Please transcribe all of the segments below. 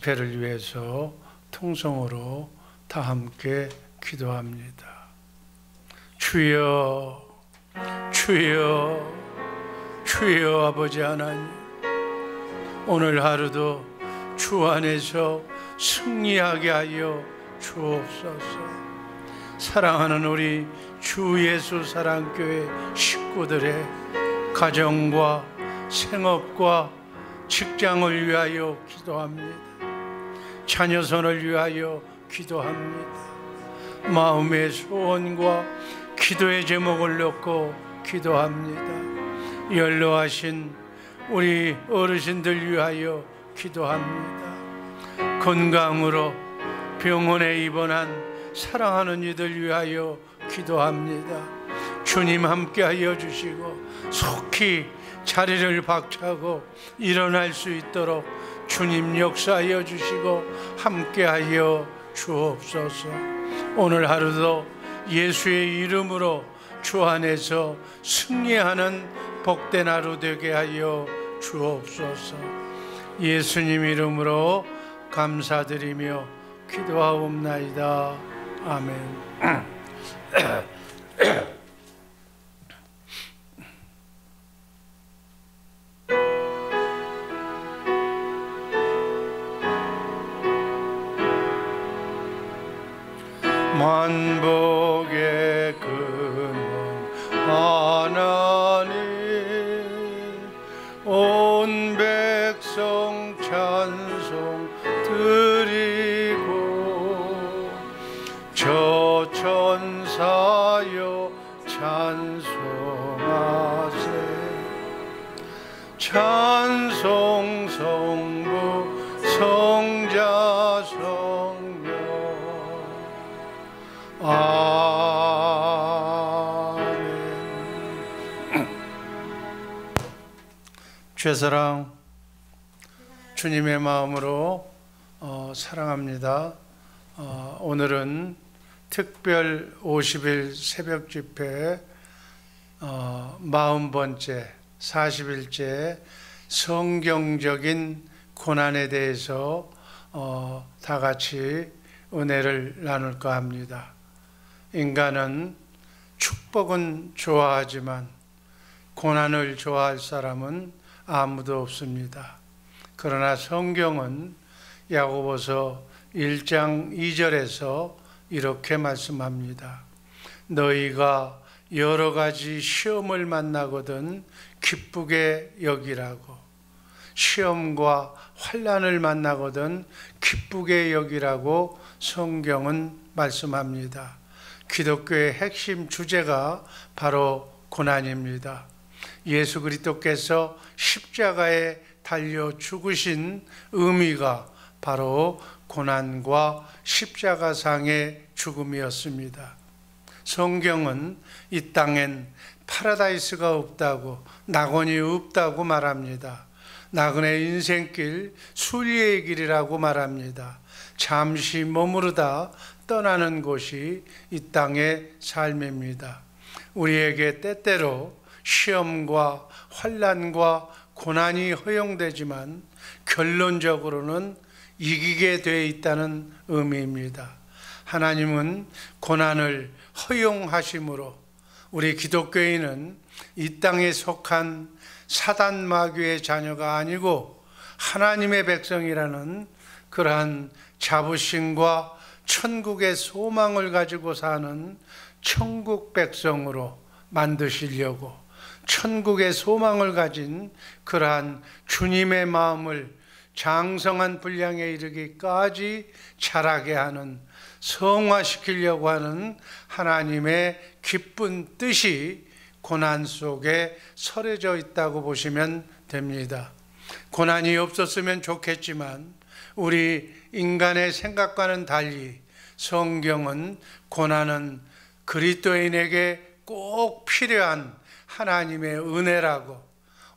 집회를 위해서 통성으로 다 함께 기도합니다. 주여, 주여, 주여 아버지 하나님, 오늘 하루도 주 안에서 승리하게 하여 주옵소서. 사랑하는 우리 주 예수 사랑교회 식구들의 가정과 생업과 직장을 위하여 기도합니다. 자녀선을 위하여 기도합니다. 마음의 소원과 기도의 제목을 놓고 기도합니다. 연로하신 우리 어르신들 위하여 기도합니다. 건강으로 병원에 입원한 사랑하는 이들 위하여 기도합니다. 주님 함께하여 주시고 속히 자리를 박차고 일어날 수 있도록 주님 역사하여 주시고 함께하여 주옵소서. 오늘 하루도 예수의 이름으로 주 안에서 승리하는 복된 하루 되게 하여 주옵소서. 예수님 이름으로 감사드리며 기도하옵나이다. 아멘. 만복의 근원 하나님, 온 백성 찬송 드리고 저 천사여 찬송하세. 찬송 성부 성자 성령 아멘. 죄사랑 주님의 마음으로 사랑합니다. 오늘은 특별 50일 새벽 집회 40번째 40일째 성경적인 고난에 대해서 다 같이 은혜를 나눌까 합니다. 인간은 축복은 좋아하지만 고난을 좋아할 사람은 아무도 없습니다. 그러나 성경은 야고보서 1장 2절에서 이렇게 말씀합니다. 너희가 여러 가지 시험을 만나거든 기쁘게 여기라고. 시험과 환난을 만나거든 기쁘게 여기라고 성경은 말씀합니다. 기독교의 핵심 주제가 바로 고난입니다. 예수 그리스도께서 십자가에 달려 죽으신 의미가 바로 고난과 십자가상의 죽음이었습니다. 성경은 이 땅엔 파라다이스가 없다고, 낙원이 없다고 말합니다. 나그네 인생길, 순리의 길이라고 말합니다. 잠시 머무르다 떠나는 곳이 이 땅의 삶입니다. 우리에게 때때로 시험과 환난과 고난이 허용되지만 결론적으로는 이기게 되어 있다는 의미입니다. 하나님은 고난을 허용하심으로 우리 기독교인은 이 땅에 속한 사단 마귀의 자녀가 아니고 하나님의 백성이라는 그러한 자부심과 천국의 소망을 가지고 사는 천국 백성으로 만드시려고 천국의 소망을 가진 그러한 주님의 마음을 장성한 분량에 이르기까지 자라게 하는, 성화시키려고 하는 하나님의 기쁜 뜻이 고난 속에 서려져 있다고 보시면 됩니다. 고난이 없었으면 좋겠지만 우리 인간의 생각과는 달리 성경은 고난은 그리스도인에게 꼭 필요한 하나님의 은혜라고,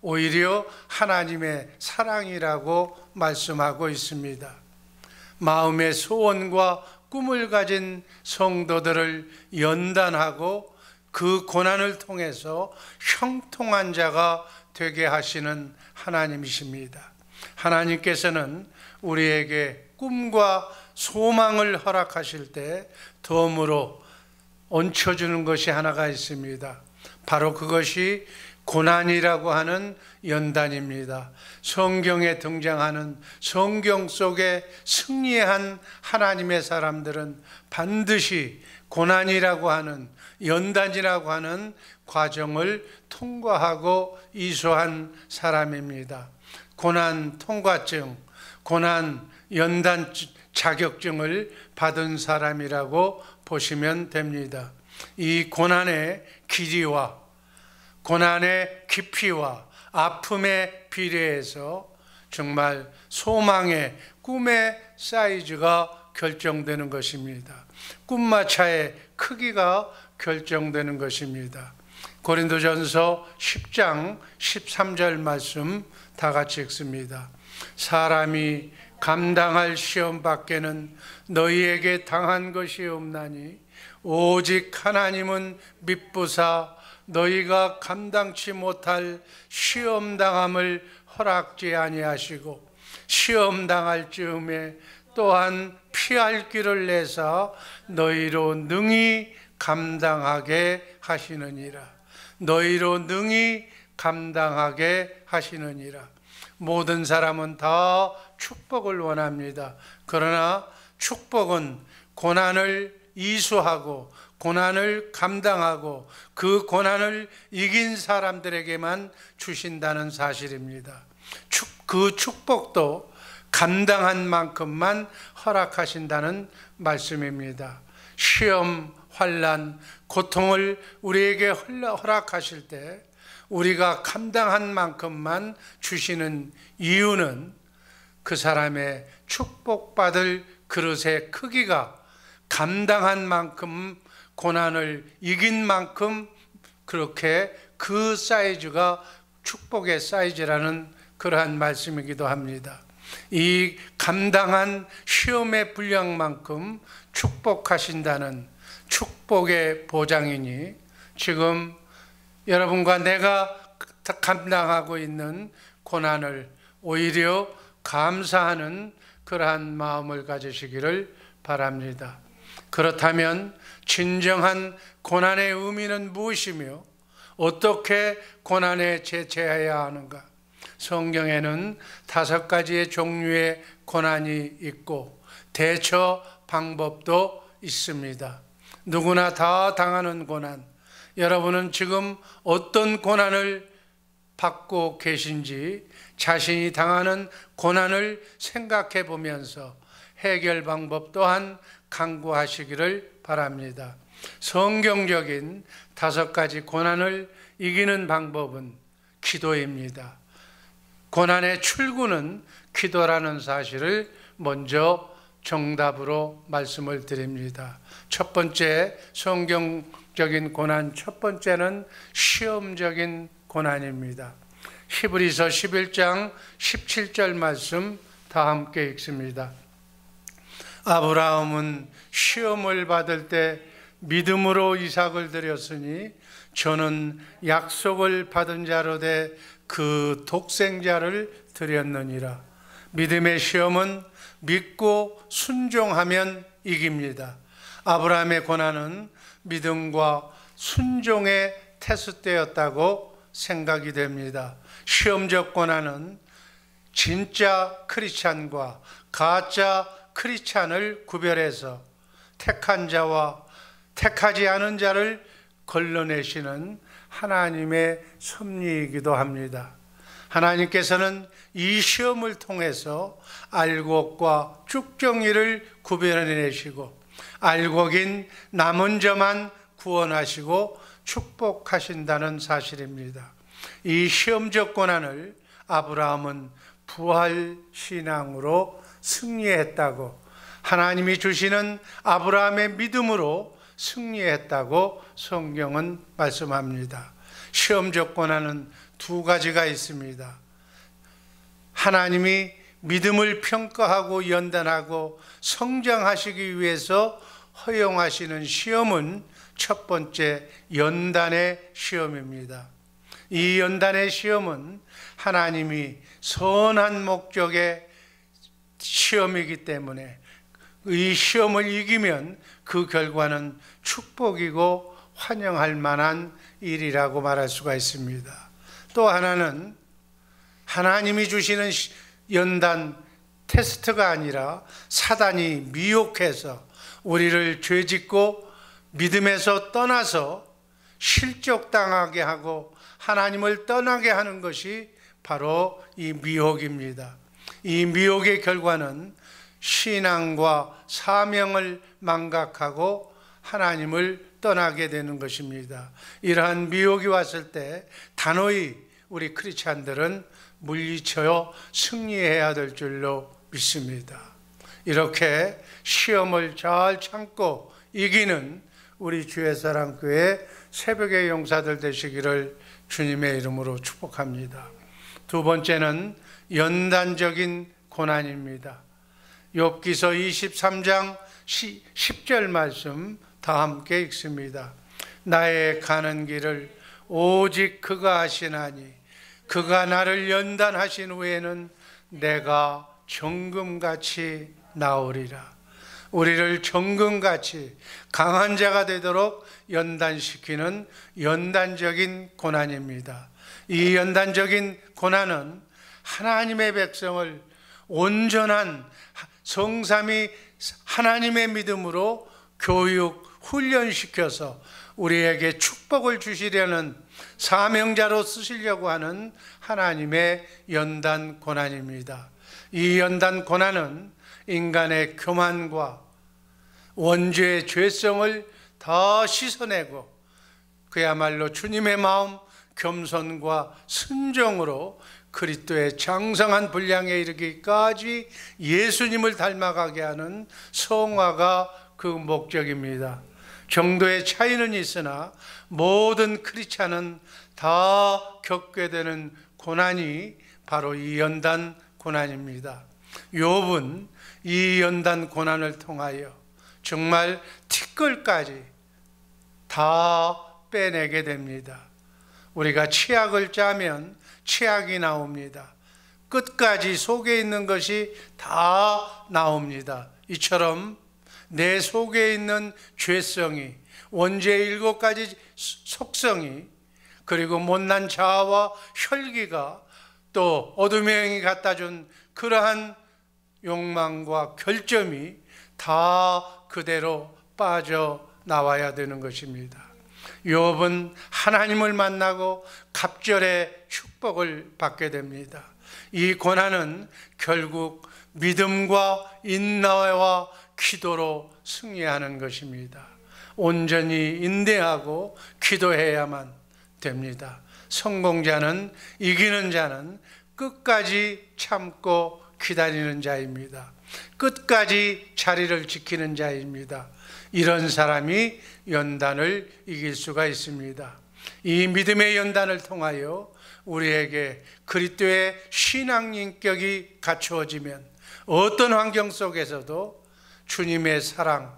오히려 하나님의 사랑이라고 말씀하고 있습니다. 마음의 소원과 꿈을 가진 성도들을 연단하고 그 고난을 통해서 형통한 자가 되게 하시는 하나님이십니다. 하나님께서는 우리에게 꿈과 소망을 허락하실 때 덤으로 얹혀주는 것이 하나가 있습니다. 바로 그것이 고난이라고 하는 연단입니다. 성경에 등장하는 성경 속에 승리한 하나님의 사람들은 반드시 고난이라고 하는 연단이라고 하는 과정을 통과하고 이수한 사람입니다. 고난 통과증, 고난 연단 자격증을 받은 사람이라고 보시면 됩니다. 이 고난의 길이와 고난의 깊이와 아픔의 비례해서 정말 소망의 꿈의 사이즈가 결정되는 것입니다. 꿈마차의 크기가 결정되는 것입니다. 고린도전서 10장 13절 말씀 다 같이 읽습니다. 사람이 감당할 시험 밖에는 너희에게 당한 것이 없나니 오직 하나님은 미쁘사 너희가 감당치 못할 시험 당함을 허락지 아니하시고 시험 당할 즈음에 또한 피할 길을 내사 너희로 능히 감당하게 하시느니라. 너희로 능히 감당하게 하시느니라. 모든 사람은 다 축복을 원합니다. 그러나 축복은 고난을 이수하고 고난을 감당하고 그 고난을 이긴 사람들에게만 주신다는 사실입니다. 그 축복도 감당한 만큼만 허락하신다는 말씀입니다. 시험, 환난, 고통을 우리에게 허락하실 때 우리가 감당한 만큼만 주시는 이유는 그 사람의 축복받을 그릇의 크기가 감당한 만큼 고난을 이긴 만큼 그렇게 그 사이즈가 축복의 사이즈라는 그러한 말씀이기도 합니다. 이 감당한 시험의 분량만큼 축복하신다는 축복의 보장이니 지금 여러분과 내가 감당하고 있는 고난을 오히려 감사하는 그러한 마음을 가지시기를 바랍니다. 그렇다면 진정한 고난의 의미는 무엇이며 어떻게 고난에 대처해야 하는가? 성경에는 5가지의 종류의 고난이 있고 대처 방법도 있습니다. 누구나 다 당하는 고난, 여러분은 지금 어떤 고난을 받고 계신지 자신이 당하는 고난을 생각해 보면서 해결 방법 또한 강구하시기를 바랍니다. 성경적인 5가지 고난을 이기는 방법은 기도입니다. 고난의 출구는 기도라는 사실을 먼저 정답으로 말씀을 드립니다. 첫 번째 성경적인 고난, 첫 번째는 시험적인 고난입니다. 히브리서 11장 17절 말씀 다 함께 읽습니다. 아브라함은 시험을 받을 때 믿음으로 이삭을 드렸으니 저는 약속을 받은 자로 돼 그 독생자를 드렸느니라. 믿음의 시험은 믿고 순종하면 이깁니다. 아브라함의 고난은 믿음과 순종의 테스트였다고 생각이 됩니다. 시험적 고난은 진짜 크리스찬과 가짜 크리스찬을 구별해서 택한 자와 택하지 않은 자를 걸러내시는 하나님의 섭리이기도 합니다. 하나님께서는 이 시험을 통해서 알곡과 쭉정이를 구별해내시고 알곡인 남은 자만 구원하시고 축복하신다는 사실입니다. 이 시험적 고난을 아브라함은 부활신앙으로 승리했다고, 하나님이 주시는 아브라함의 믿음으로 승리했다고 성경은 말씀합니다. 시험적 고난은 2가지가 있습니다. 하나님이 믿음을 평가하고 연단하고 성장하시기 위해서 허용하시는 시험은 첫 번째 연단의 시험입니다. 이 연단의 시험은 하나님이 선한 목적에 시험이기 때문에 이 시험을 이기면 그 결과는 축복이고 환영할 만한 일이라고 말할 수가 있습니다. 또 하나는 하나님이 주시는 연단 테스트가 아니라 사단이 미혹해서 우리를 죄짓고 믿음에서 떠나서 실족당하게 하고 하나님을 떠나게 하는 것이 바로 이 미혹입니다. 이 미혹의 결과는 신앙과 사명을 망각하고 하나님을 떠나게 되는 것입니다. 이러한 미혹이 왔을 때 단호히 우리 크리스찬들은 물리쳐 승리해야 될 줄로 믿습니다. 이렇게 시험을 잘 참고 이기는 우리 주의 사랑교회 새벽의 용사들 되시기를 주님의 이름으로 축복합니다. 두 번째는 연단적인 고난입니다. 욥기서 23장 10절 말씀 다 함께 읽습니다. 나의 가는 길을 오직 그가 하시나니 그가 나를 연단하신 후에는 내가 정금같이 나오리라. 우리를 정금같이 강한 자가 되도록 연단시키는 연단적인 고난입니다. 이 연단적인 고난은 하나님의 백성을 온전한 성삼위 하나님의 믿음으로 교육, 훈련시켜서 우리에게 축복을 주시려는 사명자로 쓰시려고 하는 하나님의 연단 고난입니다. 이 연단 고난은 인간의 교만과 원죄의 죄성을 다 씻어내고 그야말로 주님의 마음 겸손과 순종으로 그리스도의 장성한 분량에 이르기까지 예수님을 닮아가게 하는 성화가 그 목적입니다. 정도의 차이는 있으나 모든 크리스찬은 다 겪게 되는 고난이 바로 이 연단 고난입니다. 욥은 이 연단 고난을 통하여 정말 티끌까지 다 빼내게 됩니다. 우리가 치약을 짜면 치약이 나옵니다. 끝까지 속에 있는 것이 다 나옵니다. 이처럼 내 속에 있는 죄성이, 원죄의 7가지 속성이, 그리고 못난 자아와 혈기가, 또 어둠의 영이 갖다 준 그러한 욕망과 결점이 다 그대로 빠져나와야 되는 것입니다. 욥은 하나님을 만나고 갑절의 축복을 받게 됩니다. 이 고난은 결국 믿음과 인내와 기도로 승리하는 것입니다. 온전히 인내하고 기도해야만 됩니다. 성공자는, 이기는 자는 끝까지 참고 기다리는 자입니다. 끝까지 자리를 지키는 자입니다. 이런 사람이 연단을 이길 수가 있습니다. 이 믿음의 연단을 통하여 우리에게 그리스도의 신앙 인격이 갖추어지면 어떤 환경 속에서도 주님의 사랑,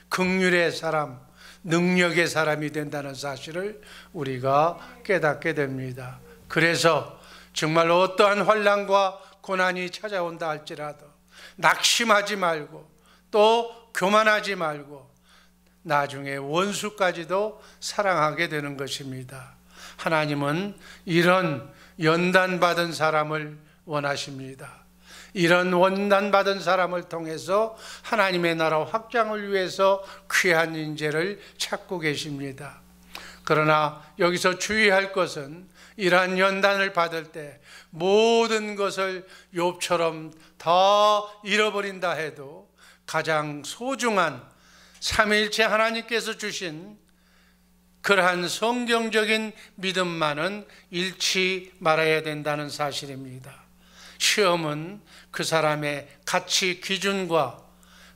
긍휼의 사람, 능력의 사람이 된다는 사실을 우리가 깨닫게 됩니다. 그래서 정말 어떠한 환난과 고난이 찾아온다 할지라도 낙심하지 말고 또 교만하지 말고 나중에 원수까지도 사랑하게 되는 것입니다. 하나님은 이런 연단받은 사람을 원하십니다. 이런 연단받은 사람을 통해서 하나님의 나라 확장을 위해서 귀한 인재를 찾고 계십니다. 그러나 여기서 주의할 것은 이러한 연단을 받을 때 모든 것을 욥처럼 다 잃어버린다 해도 가장 소중한 삼위일체 하나님께서 주신 그러한 성경적인 믿음만은 잃지 말아야 된다는 사실입니다. 시험은 그 사람의 가치 기준과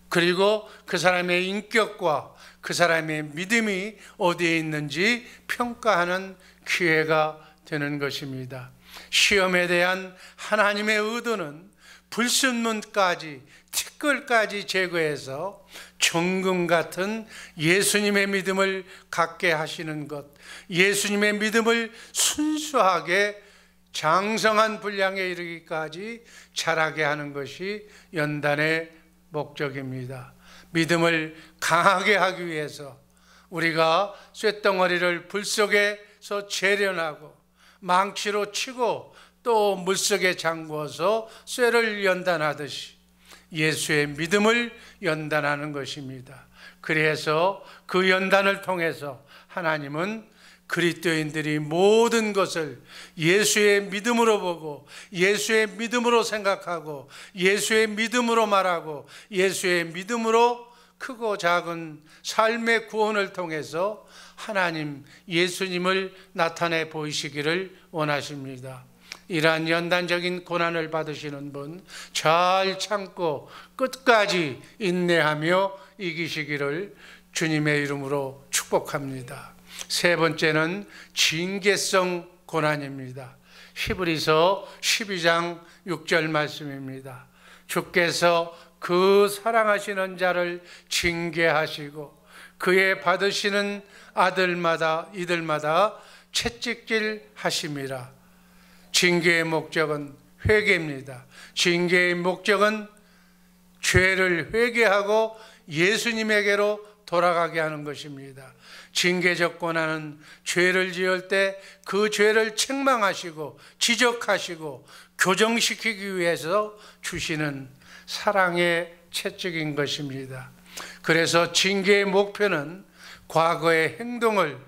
그리고 그 사람의 인격과 그 사람의 믿음이 어디에 있는지 평가하는 기회가 되는 것입니다. 시험에 대한 하나님의 의도는 불순물까지 티끌까지 제거해서 정금 같은 예수님의 믿음을 갖게 하시는 것, 예수님의 믿음을 순수하게 장성한 분량에 이르기까지 자라게 하는 것이 연단의 목적입니다. 믿음을 강하게 하기 위해서 우리가 쇳덩어리를 불 속에서 재련하고 망치로 치고 또 물속에 잠궈서 쇠를 연단하듯이 예수의 믿음을 연단하는 것입니다. 그래서 그 연단을 통해서 하나님은 그리스도인들이 모든 것을 예수의 믿음으로 보고 예수의 믿음으로 생각하고 예수의 믿음으로 말하고 예수의 믿음으로 크고 작은 삶의 구원을 통해서 하나님 예수님을 나타내 보이시기를 원하십니다. 이러한 연단적인 고난을 받으시는 분 잘 참고 끝까지 인내하며 이기시기를 주님의 이름으로 축복합니다. 세 번째는 징계성 고난입니다. 히브리서 12장 6절 말씀입니다. 주께서 그 사랑하시는 자를 징계하시고 그의 받으시는 이들마다 채찍질 하심이라. 징계의 목적은 회개입니다. 징계의 목적은 죄를 회개하고 예수님에게로 돌아가게 하는 것입니다. 징계적 고난은 죄를 지을 때 그 죄를 책망하시고 지적하시고 교정시키기 위해서 주시는 사랑의 채찍인 것입니다. 그래서 징계의 목표는 과거의 행동을,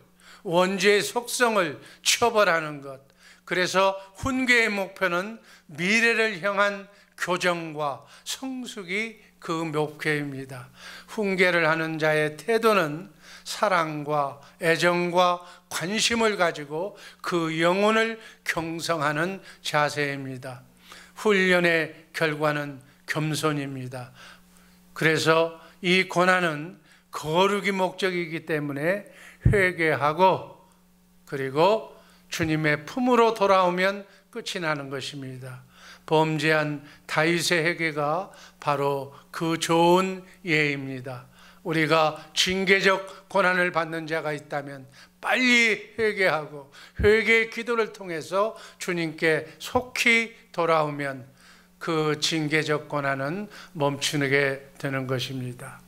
원죄의 속성을 처벌하는 것, 그래서 훈계의 목표는 미래를 향한 교정과 성숙이 그 목표입니다. 훈계를 하는 자의 태도는 사랑과 애정과 관심을 가지고 그 영혼을 경성하는 자세입니다. 훈련의 결과는 겸손입니다. 그래서 이 고난은 거룩이 목적이기 때문에 회개하고 그리고 주님의 품으로 돌아오면 끝이 나는 것입니다. 범죄한 다윗의 회개가 바로 그 좋은 예입니다. 우리가 징계적 고난을 받는 자가 있다면 빨리 회개하고 회개의 기도를 통해서 주님께 속히 돌아오면 그 징계적 고난은 멈추게 되는 것입니다.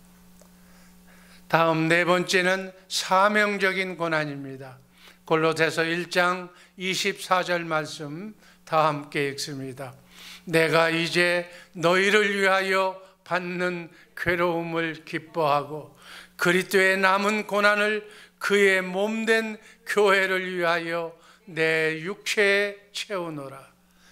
다음 네 번째는 사명적인 고난입니다. 골로새서 1장 24절 말씀 다 함께 읽습니다. 내가 이제 너희를 위하여 받는 괴로움을 기뻐하고 그리스도의 남은 고난을 그의 몸된 교회를 위하여 내 육체에 채우노라.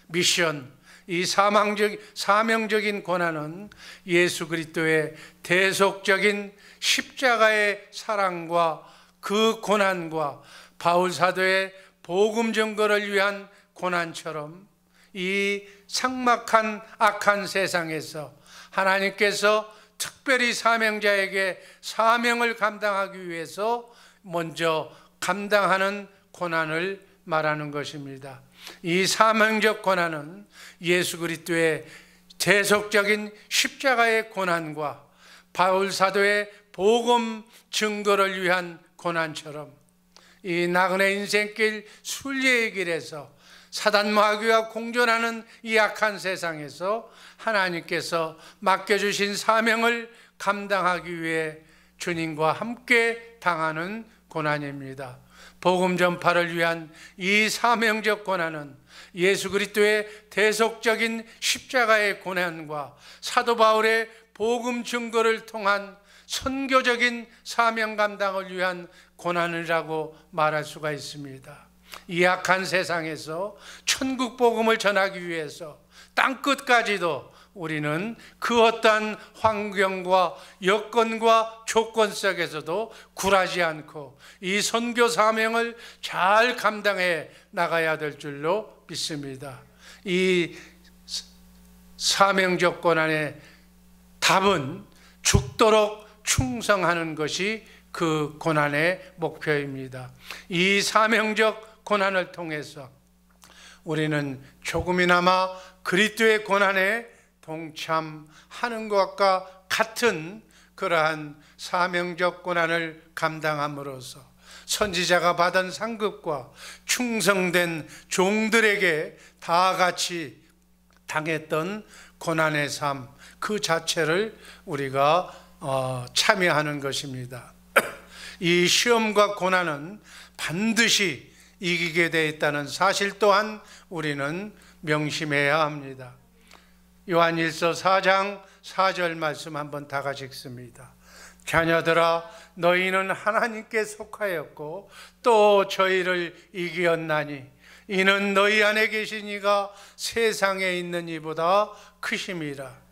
미션, 이 사명적인 고난은 예수 그리스도의 대속적인 십자가의 사랑과 그 고난과 바울 사도의 복음 증거를 위한 고난처럼 이 삭막한 악한 세상에서 하나님께서 특별히 사명자에게 사명을 감당하기 위해서 먼저 감당하는 고난을 말하는 것입니다. 이 사명적 고난은 예수 그리스도의 대속적인 십자가의 고난과 바울 사도의 복음 증거를 위한 고난처럼 이 나그네 인생길 순례의 길에서 사단 마귀와 공존하는 이 악한 세상에서 하나님께서 맡겨주신 사명을 감당하기 위해 주님과 함께 당하는 고난입니다. 복음 전파를 위한 이 사명적 고난은 예수 그리스도의 대속적인 십자가의 고난과 사도 바울의 복음 증거를 통한 선교적인 사명 감당을 위한 고난이라고 말할 수가 있습니다. 이 악한 세상에서 천국 복음을 전하기 위해서 땅끝까지도 우리는 그 어떠한 환경과 여건과 조건 속에서도 굴하지 않고 이 선교 사명을 잘 감당해 나가야 될 줄로 믿습니다. 이 사명적 고난의 답은 죽도록 충성하는 것이 그 고난의 목표입니다. 이 사명적 고난을 통해서 우리는 조금이나마 그리스도의 고난에 동참하는 것과 같은 그러한 사명적 고난을 감당함으로써 선지자가 받은 상급과 충성된 종들에게 다 같이 당했던 고난의 삶 그 자체를 우리가 참여하는 것입니다. 이 시험과 고난은 반드시 이기게 되어 있다는 사실 또한 우리는 명심해야 합니다. 요한일서 4장 4절 말씀 한번 다 같이 읽습니다. 자녀들아, 너희는 하나님께 속하였고 또 저희를 이기었나니 이는 너희 안에 계신 이가 세상에 있는 이보다 크심이라.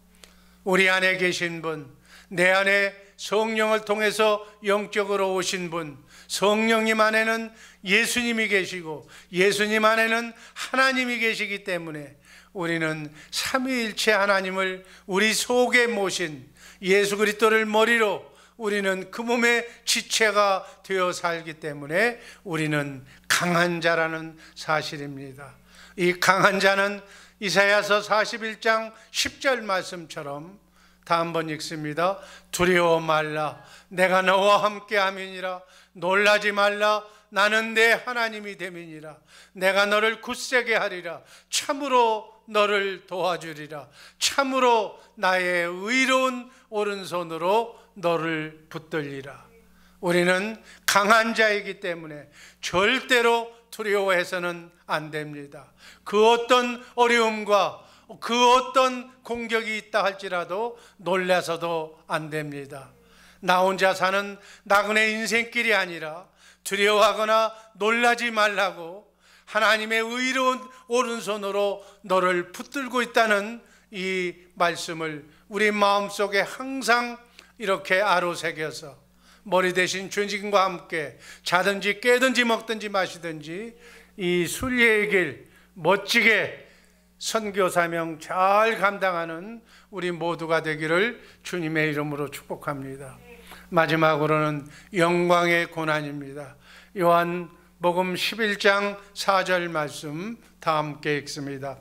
우리 안에 계신 분, 내 안에 성령을 통해서 영적으로 오신 분, 성령님 안에는 예수님이 계시고 예수님 안에는 하나님이 계시기 때문에 우리는 삼위일체 하나님을 우리 속에 모신 예수 그리스도를 머리로 우리는 그 몸의 지체가 되어 살기 때문에 우리는 강한 자라는 사실입니다. 이 강한 자는 이사야서 41장 10절 말씀처럼 다 한번 읽습니다. 두려워 말라, 내가 너와 함께 함이니라. 놀라지 말라, 나는 내 하나님이 됨이니라. 내가 너를 굳세게 하리라. 참으로 너를 도와주리라. 참으로 나의 의로운 오른손으로 너를 붙들리라. 우리는 강한 자이기 때문에 절대로 두려워해서는 안 됩니다. 그 어떤 어려움과 그 어떤 공격이 있다 할지라도 놀라서도 안 됩니다. 나 혼자 사는 나그네 인생길이 아니라 두려워하거나 놀라지 말라고 하나님의 의로운 오른손으로 너를 붙들고 있다는 이 말씀을 우리 마음속에 항상 이렇게 아로새겨서 머리 대신 주님과 함께 자든지 깨든지 먹든지 마시든지 이 순례의 길 멋지게 선교사명 잘 감당하는 우리 모두가 되기를 주님의 이름으로 축복합니다. 마지막으로는 영광의 고난입니다. 요한복음 11장 4절 말씀 다 함께 읽습니다.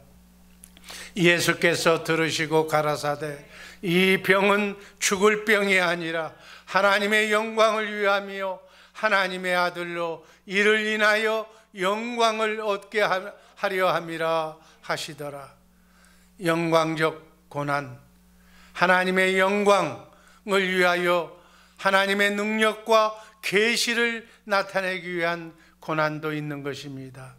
예수께서 들으시고 가라사대 이 병은 죽을 병이 아니라 하나님의 영광을 위함이요 하나님의 아들로 이를 인하여 영광을 얻게 하려 함이라 하시더라. 영광적 고난, 하나님의 영광을 위하여 하나님의 능력과 계시를 나타내기 위한 고난도 있는 것입니다.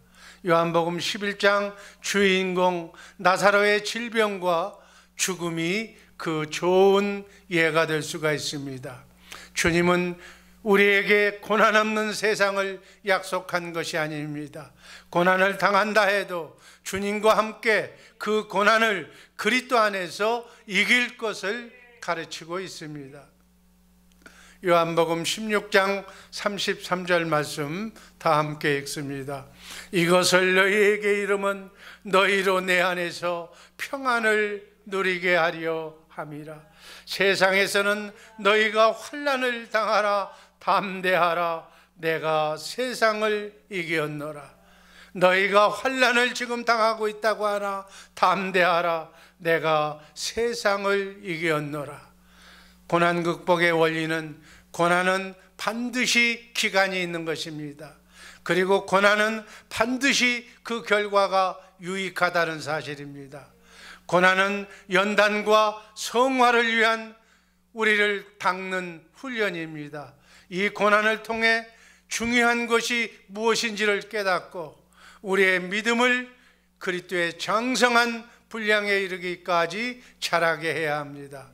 요한복음 11장 주인공 나사로의 질병과 죽음이 그 좋은 예가 될 수가 있습니다. 주님은 우리에게 고난 없는 세상을 약속한 것이 아닙니다. 고난을 당한다 해도 주님과 함께 그 고난을 그리스도 안에서 이길 것을 가르치고 있습니다. 요한복음 16장 33절 말씀 다 함께 읽습니다. 이것을 너희에게 이름은 너희로 내 안에서 평안을 누리게 하려 함이라. 세상에서는 너희가 환난을 당하라. 담대하라. 내가 세상을 이겼노라. 너희가 환난을 지금 당하고 있다고 하나 담대하라. 내가 세상을 이겼노라. 고난 극복의 원리는 고난은 반드시 기간이 있는 것입니다. 그리고 고난은 반드시 그 결과가 유익하다는 사실입니다. 고난은 연단과 성화를 위한 우리를 닦는 훈련입니다. 이 고난을 통해 중요한 것이 무엇인지를 깨닫고 우리의 믿음을 그리스도의 장성한 분량에 이르기까지 자라게 해야 합니다.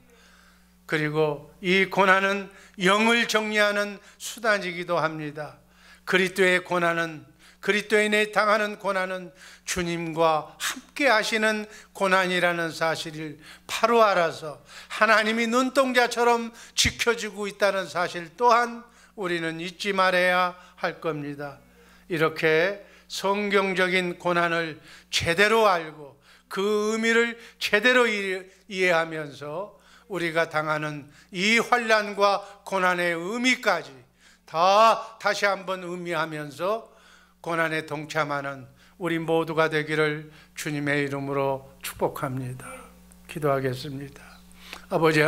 그리고 이 고난은 영을 정리하는 수단이기도 합니다. 그리스도의 고난은, 그리스도인이 당하는 고난은 주님과 함께 하시는 고난이라는 사실을 바로 알아서 하나님이 눈동자처럼 지켜주고 있다는 사실 또한 우리는 잊지 말아야 할 겁니다. 이렇게 성경적인 고난을 제대로 알고 그 의미를 제대로 이해하면서 우리가 당하는 이 환난과 고난의 의미까지 다 다시 한번 의미하면서 고난에 동참하는 우리 모두가 되기를 주님의 이름으로 축복합니다. 기도하겠습니다. 아버지